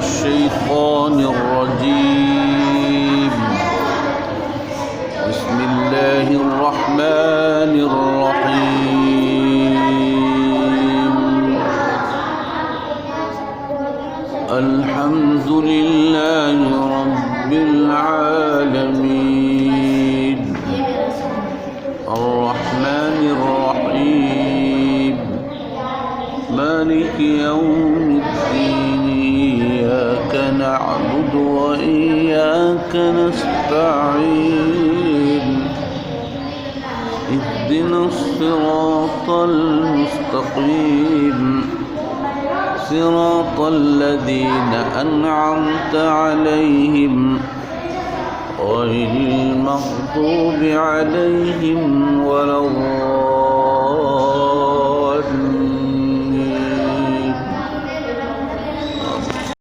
الشيطان الرجيم. بسم الله الرحمن الرحيم. الحمد لله رب العالمين الرحمن الرحيم مالك يوم الدين. إياك نعبد وإياك نستعين. اهدنا الصراط المستقيم صراط الذين أنعمت عليهم غير المغضوب عليهم ولا الضالين.